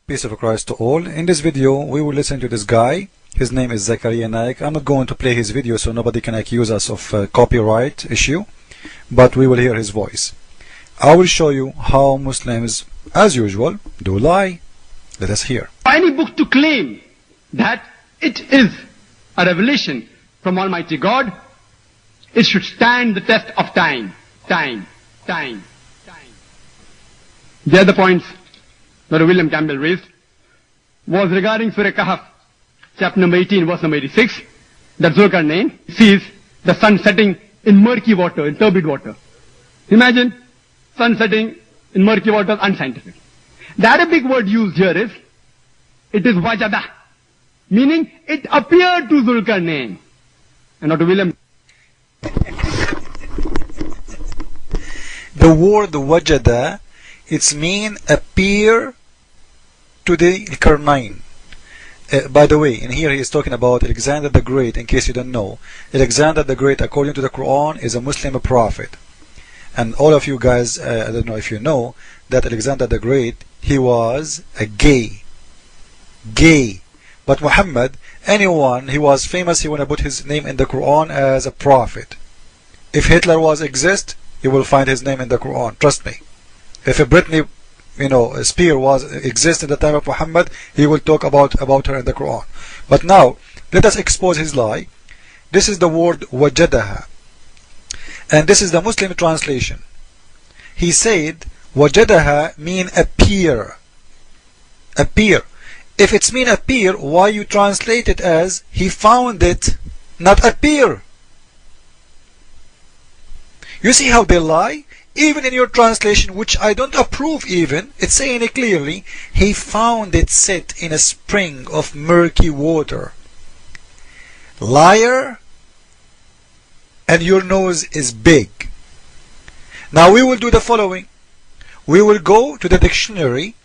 Peace of Christ to all. In this video we will listen to this guy. His name is Zakaria Naik. I'm not going to play his video so nobody can accuse us of copyright issue, but we will hear his voice. I will show you how Muslims, as usual, do lie. Let us hear. Any book to claim that it is a revelation from Almighty God, it should stand the test of time. The other points that William Campbell raised was regarding Surah Kahf, chapter number 18, verse number 86, that Zulkarnain sees the sun setting in murky water, in turbid water. Imagine sun setting in murky water, unscientific. The Arabic word used here is, it is wajada, meaning it appeared to Zulkarnain, and not to William. The word wajada, it's mean appear to the Karnain. By the way, in here he is talking about Alexander the Great. In case you don't know, Alexander the Great, according to the Quran, is a Muslim prophet. And all of you guys, I don't know if you know, that Alexander the Great, he was a gay. But Muhammad, anyone, he was famous, he want to put his name in the Quran as a prophet. If Hitler exist, you will find his name in the Quran, trust me. If a Britney, Spears exist in the time of Muhammad, he will talk about her in the Quran. But now, let us expose his lie. This is the word wajadaha, and this is the Muslim translation. He said wajadaha mean appear. If it's mean appear, why you translate it as he found it, not appear? You see how they lie? Even in your translation, which I don't approve even, it's saying it clearly, he found it set in a spring of murky water. Liar, and your nose is big. Now we will do the following. We will go to the dictionary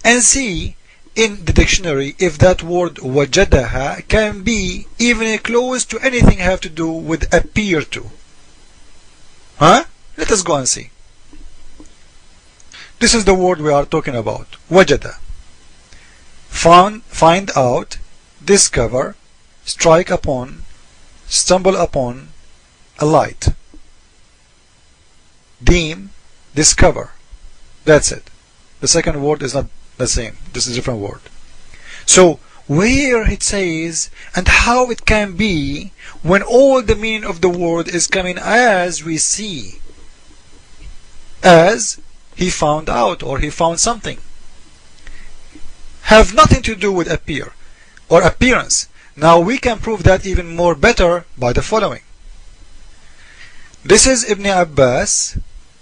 and see in the dictionary if that word wajadaha can be even close to anything have to do with appear to. Let us go and see. This is the word we are talking about. Wajada. Find out, discover, strike upon, stumble upon, a light. Deem, discover. That's it. The second word is not the same. This is a different word. So, where it says, and how it can be, when all the meaning of the word is coming as we see, as he found out or he found something, have nothing to do with appear or appearance. Now we can prove that even more better by the following. This is Ibn Abbas,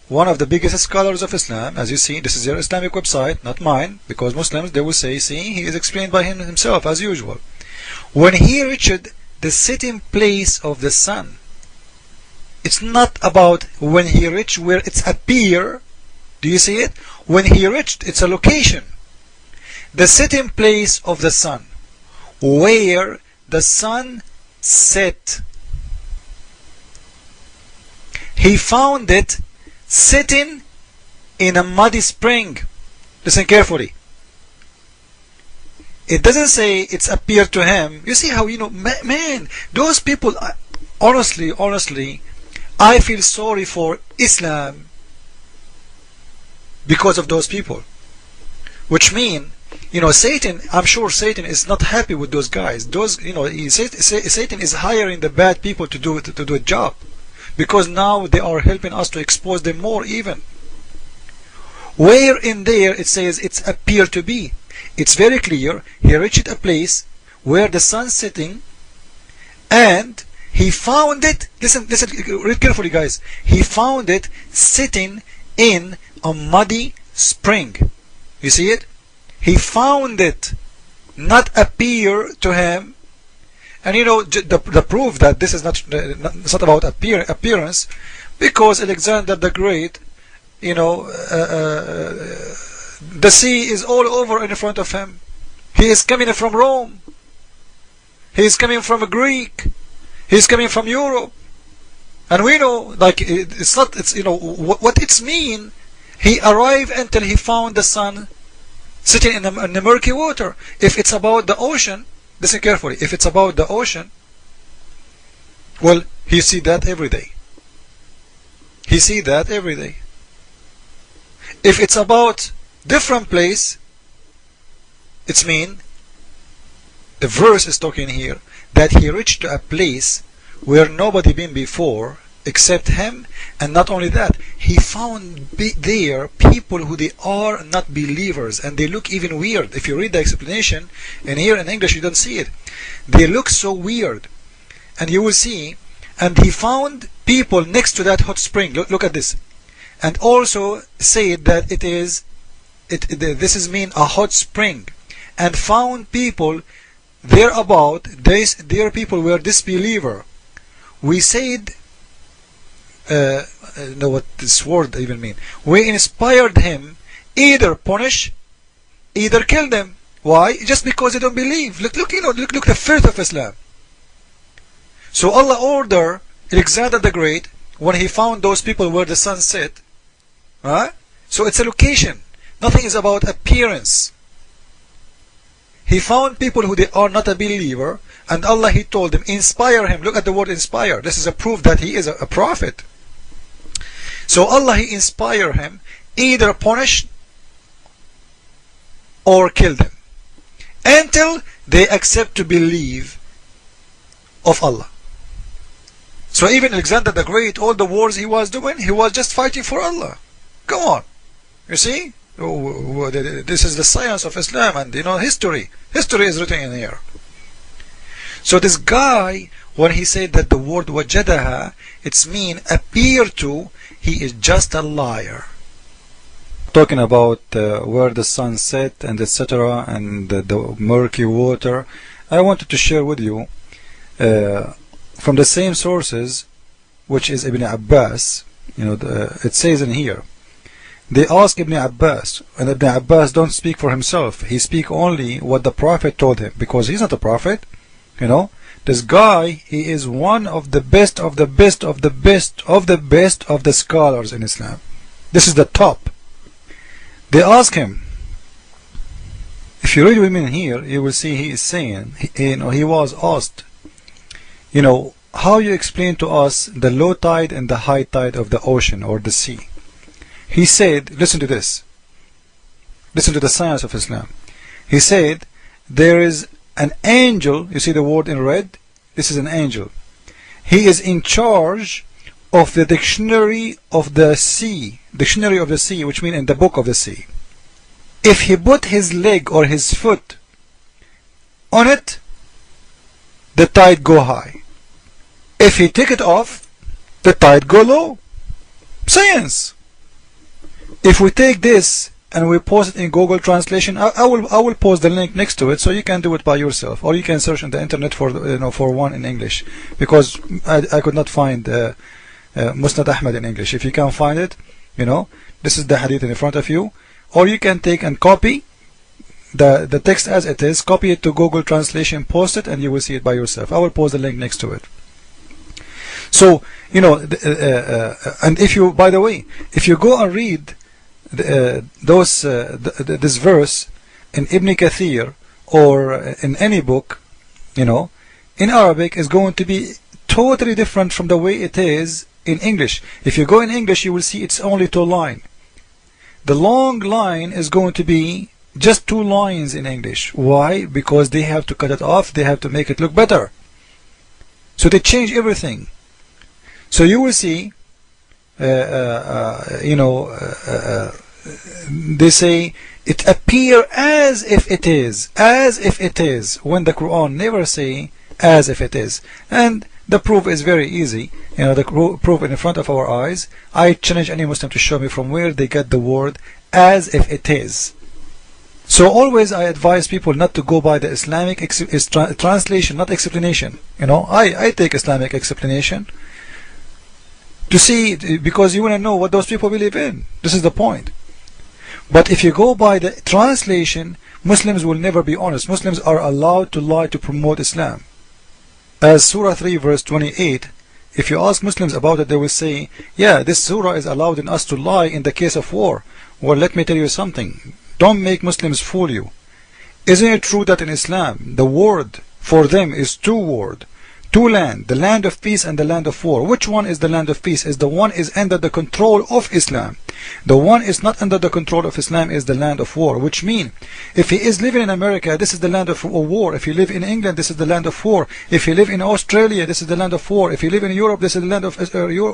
one of the biggest scholars of Islam. As you see, this is your Islamic website, not mine, because Muslims, they will say, see, he is explained by him himself as usual. When he reached the sitting place of the sun, it's not about when he reached where it's appear. Do you see it? When he reached, it's a location. The sitting place of the sun, where the sun set. He found it sitting in a muddy spring. Listen carefully. It doesn't say it's appeared to him. You see how, man, those people, honestly, I feel sorry for Islam because of those people. Which mean, Satan, I'm sure Satan is not happy with those guys. Satan is hiring the bad people to do a job, because now they are helping us to expose them more even. Where in there it says it's appear to be. It's very clear. He reached a place where the sun setting, and he found it. Listen, read carefully, guys. He found it sitting in a muddy spring. You see it? He found it, not appear to him. And the proof that this is not about appearance, because Alexander the Great, the sea is all over in front of him. He is coming from Rome. He is coming from Greek. He is coming from Europe. And we know, what it's mean. He arrived until he found the sun sitting in the murky water. If it's about the ocean, listen carefully, if it's about the ocean, well, he see that every day. He see that every day. If it's about different place, it's mean the verse is talking here that he reached to a place where nobody been before except him, and not only that, he found there people who they are not believers, and they look even weird. If you read the explanation, and here in English you don't see it, they look so weird, and you will see. And he found people next to that hot spring. Look at this, and also said that this is mean a hot spring, and found people thereabout. Their people were disbeliever. We said, know what this word even mean. We inspired him, either punish, either kill them. Why? Just because they don't believe. Look the first of Islam. So Allah ordered Alexander the Great, when he found those people where the sun set, right? So it's a location. Nothing is about appearance. He found people who they are not a believer, and Allah, he told them, inspire him. Look at the word inspire. This is a proof that he is a prophet. So Allah, he inspire him, either punish or kill them, until they accept to believe of Allah. So even Alexander the Great, all the wars he was doing, he was just fighting for Allah. Come on. You see? This is the science of Islam, and history. History is written in here. So this guy, when he said that the word wajadaha, it's mean appear to, he is just a liar. Talking about where the sun set and etc. and the murky water, I wanted to share with you from the same sources, which is Ibn Abbas. It says in here, they ask Ibn Abbas, and Ibn Abbas don't speak for himself. He speak only what the Prophet told him, because he's not a prophet. This guy, he is one of the best of the best of the best of the best of the scholars in Islam. This is the top. They ask him, if you read with me here, you will see he is saying, he was asked, how you explain to us the low tide and the high tide of the ocean or the sea? He said, listen to this. Listen to the science of Islam. He said, there is an angel. You see the word in red? This is an angel. He is in charge of the dictionary of the sea. Dictionary of the sea, which means in the book of the sea. If he put his leg or his foot on it, the tide go high. If he take it off, the tide go low. Science. If we take this and we post it in Google Translation, I will post the link next to it, so you can do it by yourself, or you can search on the internet for for one in English, because I could not find Musnad Ahmad in English. If you can find it, this is the hadith in front of you, or you can take and copy the text as it is, copy it to Google Translation, post it, and you will see it by yourself. I will post the link next to it. So and if you, by the way, if you go and read this verse in Ibn Kathir or in any book, in Arabic, is going to be totally different from the way it is in English. If you go in English, you will see it's only 2 lines. The long line is going to be just 2 lines in English. Why? Because they have to cut it off. They have to make it look better. So they change everything. So you will see, they say it appear as if it is, when the Quran never say as if it is. And the proof is very easy. The proof in front of our eyes. I challenge any Muslim to show me from where they get the word as if it is. So always I advise people not to go by the Islamic translation, not explanation. I take Islamic explanation to see, because you want to know what those people believe in. This is the point. But if you go by the translation, Muslims will never be honest. Muslims are allowed to lie to promote Islam. As Surah 3 verse 28, if you ask Muslims about it, they will say, yeah, this surah is allowing us to lie in the case of war. Well, let me tell you something. Don't make Muslims fool you. Isn't it true that in Islam the word for them is two words, two land, the land of peace and the land of war? Which one is the land of peace? Is the one is under the control of Islam. The one is not under the control of Islam is the land of war, which means if he is living in America, this is the land of war. If you live in England, this is the land of war. If you live in Australia, this is the land of war. If you live in Europe, this is the land of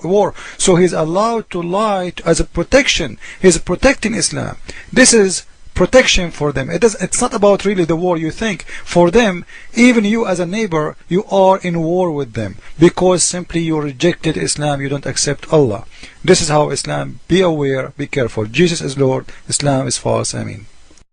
war. So he's allowed to lie as a protection. He's protecting Islam. This is protection for them. It's not about really the war you think. For them, even you as a neighbor, you are in war with them because simply you rejected Islam, you don't accept Allah. This is how Islam, be aware, be careful. Jesus is Lord, Islam is false. Ameen.